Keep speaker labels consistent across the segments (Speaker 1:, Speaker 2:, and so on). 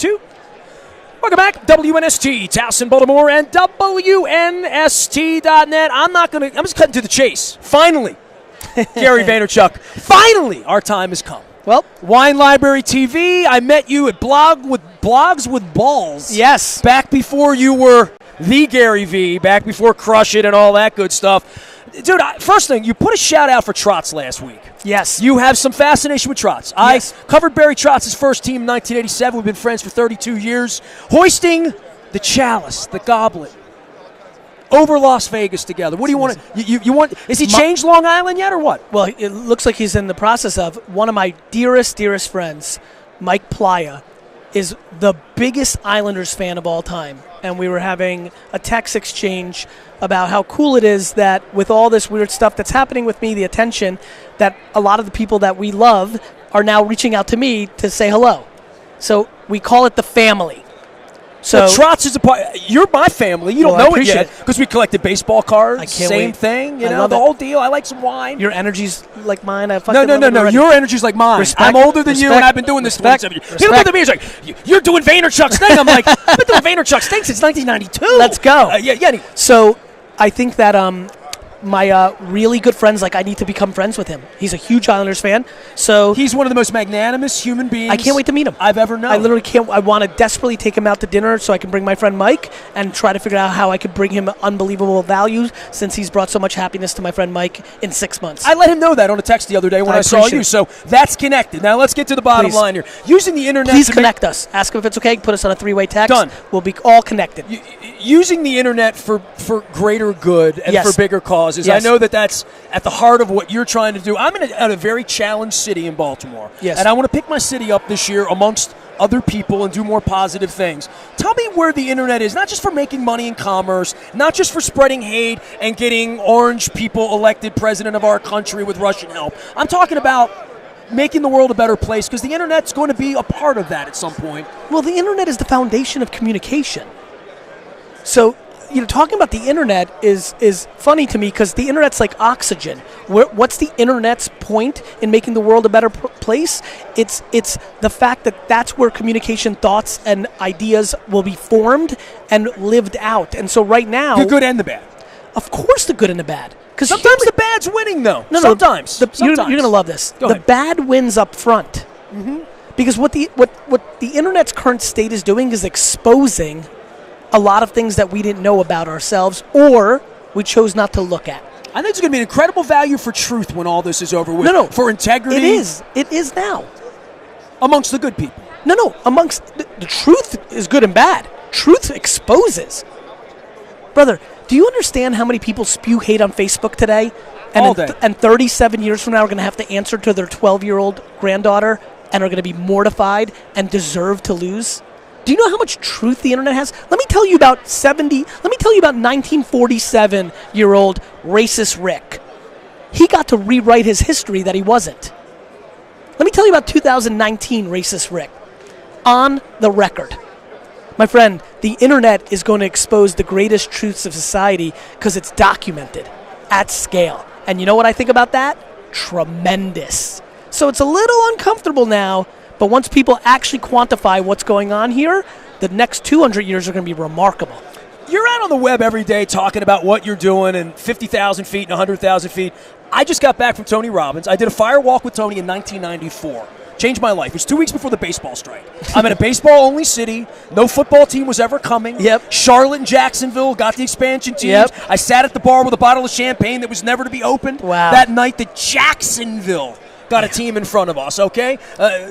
Speaker 1: 2. Welcome back, WNST, Towson, Baltimore, and WNST.net. I'm just cutting to the chase. Finally, Gary Vaynerchuk, finally, our time has come.
Speaker 2: Well,
Speaker 1: Wine Library TV, I met you at Blogs with Balls.
Speaker 2: Yes.
Speaker 1: Back before you were the Gary V, back before Crush It and all that good stuff. Dude, first thing, you put a shout out for Trotz last week.
Speaker 2: Yes.
Speaker 1: You have some fascination with Trotz.
Speaker 2: Yes.
Speaker 1: I covered Barry Trotz's first team in 1987. We've been friends for 32 years. Hoisting the chalice, the goblet, over Las Vegas together. What do you want? You want? Is he changed Long Island yet, or what?
Speaker 2: Well, it looks like he's in the process of. One of my dearest friends, Mike Playa, is the biggest Islanders fan of all time. And we were having a text exchange about how cool it is that with all this weird stuff that's happening with me, the attention, that a lot of the people that we love are now reaching out to me to say hello. So we call it the family. So
Speaker 1: Trotz is a part. You're my family. You don't know it yet because we collected baseball cards.
Speaker 2: I can't
Speaker 1: Same
Speaker 2: wait.
Speaker 1: thing. You
Speaker 2: I
Speaker 1: know
Speaker 2: love
Speaker 1: the
Speaker 2: it.
Speaker 1: whole deal. I like some wine.
Speaker 2: Your energy's like mine. I
Speaker 1: No.
Speaker 2: love it already.
Speaker 1: Your energy's like mine.
Speaker 2: Respect.
Speaker 1: I'm older than you,
Speaker 2: Respect.
Speaker 1: and I've been doing this
Speaker 2: Respect.
Speaker 1: 27 years. People look at me and like, "You're doing Vaynerchuk's thing." I'm like, "I've been doing Vaynerchuk's thing since 1992."
Speaker 2: Let's go.
Speaker 1: Yeah. Anyway.
Speaker 2: So I think that my really good friends, like I need to become friends with him. He's a huge Islanders fan. So
Speaker 1: He's one of the most magnanimous human beings
Speaker 2: I can't wait to meet him.
Speaker 1: I've ever known.
Speaker 2: I literally can't. I want to desperately take him out to dinner so I can bring my friend Mike and try to figure out how I could bring him unbelievable value since he's brought so much happiness to my friend Mike in 6 months.
Speaker 1: I let him know that on a text the other day when I saw
Speaker 2: appreciate
Speaker 1: you.
Speaker 2: it.
Speaker 1: So that's connected. Now let's get to the bottom
Speaker 2: Please.
Speaker 1: line here. Using the internet.
Speaker 2: Please
Speaker 1: to
Speaker 2: connect us. Ask him if it's okay. Put us on a 3-way text.
Speaker 1: Done.
Speaker 2: We'll be all connected.
Speaker 1: Using the internet for greater good and
Speaker 2: Yes.
Speaker 1: for bigger causes.
Speaker 2: Yes.
Speaker 1: I know that's at the heart of what you're trying to do. I'm in a very challenged city in Baltimore.
Speaker 2: Yes.
Speaker 1: And I want to pick my city up this year amongst other people and do more positive things. Tell me where the internet is, not just for making money in commerce, not just for spreading hate and getting orange people elected president of our country with Russian help. I'm talking about making the world a better place because the internet's going to be a part of that at some point.
Speaker 2: Well, the internet is the foundation of communication. So, talking about the internet is funny to me because the internet's like oxygen. What's the internet's point in making the world a better place? It's the fact that that's where communication, thoughts, and ideas will be formed and lived out. And so right now,
Speaker 1: The good and the bad.
Speaker 2: of course, the good and the bad. Because
Speaker 1: Sometimes the bad's winning, though.
Speaker 2: No,
Speaker 1: Sometimes.
Speaker 2: You're going to love this.
Speaker 1: Go
Speaker 2: the
Speaker 1: ahead.
Speaker 2: bad wins up front. Mm-hmm. Because what the internet's current state is doing is exposing a lot of things that we didn't know about ourselves or we chose not to look at.
Speaker 1: I think it's going to be an incredible value for truth when all this is over with.
Speaker 2: No.
Speaker 1: For integrity.
Speaker 2: It is. It is now.
Speaker 1: Amongst the good people.
Speaker 2: No. Amongst the truth is good and bad. Truth exposes. Brother, do you understand how many people spew hate on Facebook today? And
Speaker 1: All day.
Speaker 2: And 37 years from now are going to have to answer to their 12-year-old granddaughter and are going to be mortified and deserve to lose? Do you know how much truth the internet has? Let me tell you about 1947-year-old racist Rick. He got to rewrite his history that he wasn't. Let me tell you about 2019 racist Rick. On the record. My friend, the internet is going to expose the greatest truths of society because it's documented at scale. And you know what I think about that? Tremendous. So it's a little uncomfortable now, but once people actually quantify what's going on here, the next 200 years are going to be remarkable.
Speaker 1: You're out on the web every day talking about what you're doing and 50,000 feet and 100,000 feet. I just got back from Tony Robbins. I did a fire walk with Tony in 1994. Changed my life. It was 2 weeks before the baseball strike. I'm in a baseball-only city. No football team was ever coming.
Speaker 2: Yep.
Speaker 1: Charlotte and Jacksonville got the expansion teams.
Speaker 2: Yep.
Speaker 1: I sat at the bar with a bottle of champagne that was never to be opened.
Speaker 2: Wow.
Speaker 1: That night, the Jacksonville got a team in front of us, okay?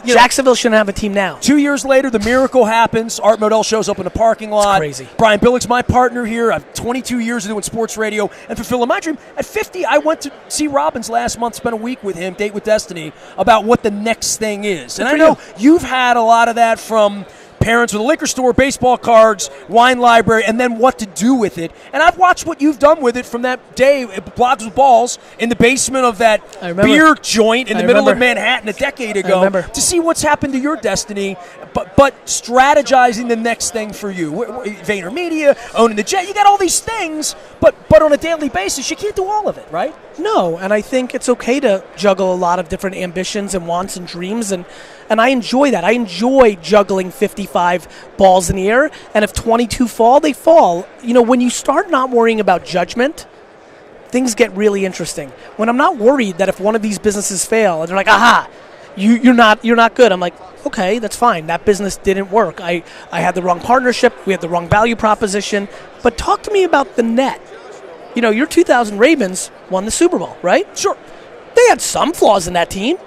Speaker 2: Jacksonville shouldn't have a team now.
Speaker 1: 2 years later, the miracle happens. Art Modell shows up in the parking lot.
Speaker 2: crazy.
Speaker 1: Brian Billick's my partner here. I've 22 years of doing sports radio and fulfilling my dream. At 50, I went to see Robbins last month, spent a week with him, Date with Destiny, about what the next thing is. And I know you've had a lot of that from parents with a liquor store, baseball cards, wine library, and then what to do with it. And I've watched what you've done with it from that day at Blogs with Balls in the basement of that beer joint in the middle of Manhattan a decade ago to see what's happened to your destiny. But strategizing the next thing for you, VaynerMedia, owning the Jet, you got all these things, but on a daily basis, you can't do all of it, right?
Speaker 2: No, and I think it's okay to juggle a lot of different ambitions and wants and dreams, and I enjoy that. I enjoy juggling 55 balls in the air, and if 22 fall, they fall. You know, when you start not worrying about judgment, things get really interesting. When I'm not worried that if one of these businesses fail, and they're like, aha, you're not good. I'm like, okay, that's fine. That business didn't work. I had the wrong partnership. We had the wrong value proposition. But talk to me about the net. You know, your 2000 Ravens won the Super Bowl, right?
Speaker 1: Sure.
Speaker 2: They had some flaws in that team.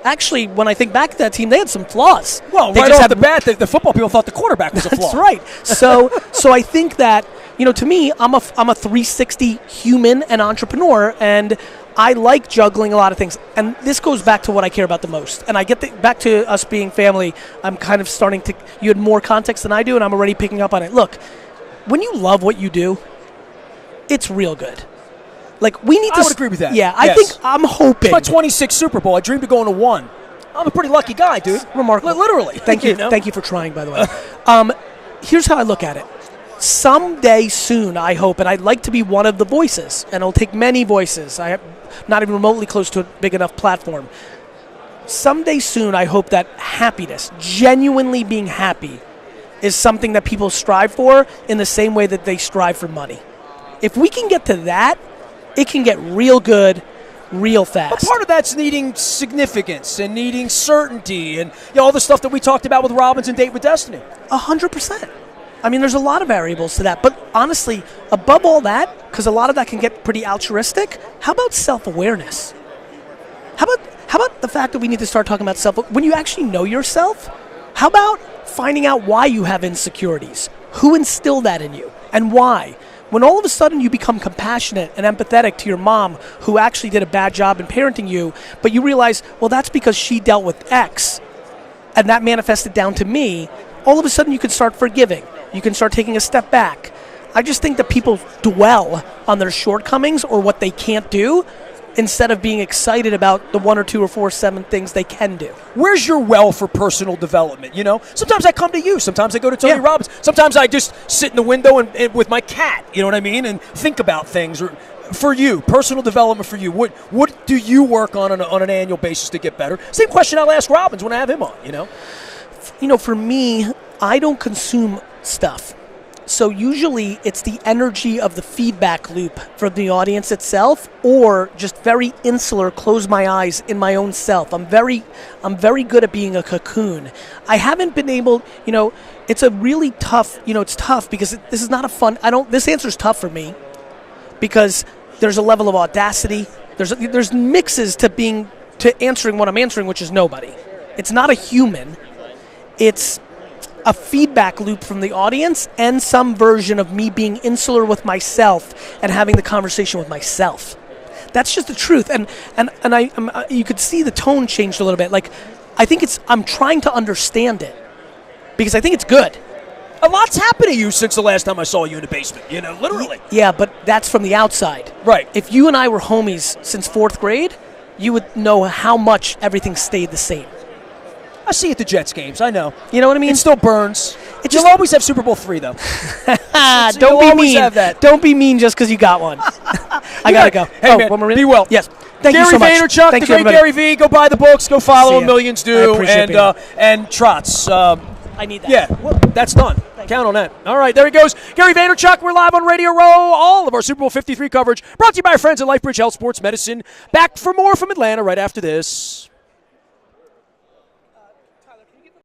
Speaker 2: Actually, when I think back to that team, they had some flaws.
Speaker 1: Well,
Speaker 2: they
Speaker 1: right off the bat, the football people thought the quarterback was a flaw.
Speaker 2: That's right. So I think that, you know, to me, I'm a 360 human and entrepreneur, and I like juggling a lot of things. And this goes back to what I care about the most. And I get back to us being family. I'm kind of starting to, you had more context than I do, and I'm already picking up on it. Look, when you love what you do, it's real good. Like, we need to...
Speaker 1: I would agree with that.
Speaker 2: Yeah,
Speaker 1: yes.
Speaker 2: I think I'm hoping...
Speaker 1: It's my 26th Super Bowl. I dreamed of going to one. I'm a pretty lucky guy, dude.
Speaker 2: Remarkable.
Speaker 1: Literally.
Speaker 2: Thank you. Thank you for trying, by the way. Here's how I look at it. Someday soon, I hope, and I'd like to be one of the voices, and it'll take many voices. I am not even remotely close to a big enough platform. Someday soon, I hope that happiness, genuinely being happy, is something that people strive for in the same way that they strive for money. If we can get to that, it can get real good, real fast.
Speaker 1: But part of that's needing significance and needing certainty and all the stuff that we talked about with Robbins and Date with Destiny.
Speaker 2: 100%. I mean, there's a lot of variables to that. But honestly, above all that, because a lot of that can get pretty altruistic, how about self-awareness? How about the fact that we need to start talking about when you actually know yourself, how about finding out why you have insecurities? Who instilled that in you and why? When all of a sudden you become compassionate and empathetic to your mom who actually did a bad job in parenting you, but you realize, well, that's because she dealt with X, and that manifested down to me, all of a sudden you can start forgiving. You can start taking a step back. I just think that people dwell on their shortcomings or what they can't do instead of being excited about the 1 or 2 or 4 or 7 things they can do.
Speaker 1: Where's your well for personal development? You know, sometimes I come to you. Sometimes I go to Tony Robbins. Sometimes I just sit in the window and with my cat, you know what I mean, and think about things. Or for you, personal development for you, what do you work on an annual basis to get better? Same question I'll ask Robbins when I have him on, you know?
Speaker 2: You know, for me, I don't consume stuff. So usually it's the energy of the feedback loop from the audience itself, or just very insular, close my eyes in my own self. I'm very good at being a cocoon. I haven't been able, you know, it's a really tough, you know, it's tough because this is not a fun, this answer's tough for me because there's a level of audacity. There's mixes to answering what I'm answering, which is nobody. It's not a human. It's a feedback loop from the audience and some version of me being insular with myself and having the conversation with myself. That's just the truth. And you could see the tone changed a little bit. Like, I think I'm trying to understand it because I think it's good.
Speaker 1: A lot's happened to you since the last time I saw you in the basement, you know, literally.
Speaker 2: Yeah, but that's from the outside.
Speaker 1: Right.
Speaker 2: If you and I were homies since 4th grade, you would know how much everything stayed the same.
Speaker 1: I see it at the Jets games. I know.
Speaker 2: You know what I mean?
Speaker 1: It still burns. You'll always have Super Bowl III, though.
Speaker 2: Don't be mean.
Speaker 1: Have that.
Speaker 2: Don't be mean just because you got one. I gotta go.
Speaker 1: Hey, man, be well.
Speaker 2: Yes. Thank you so much.
Speaker 1: Gary Vaynerchuk, the great Gary V. Go buy the books. Go follow him. Millions do. And Trots.
Speaker 2: I need that.
Speaker 1: Yeah, well, that's done. Count on that. All right, there he goes. Gary Vaynerchuk. We're live on Radio Row. All of our Super Bowl 53 coverage brought to you by our friends at LifeBridge Health Sports Medicine. Back for more from Atlanta right after this.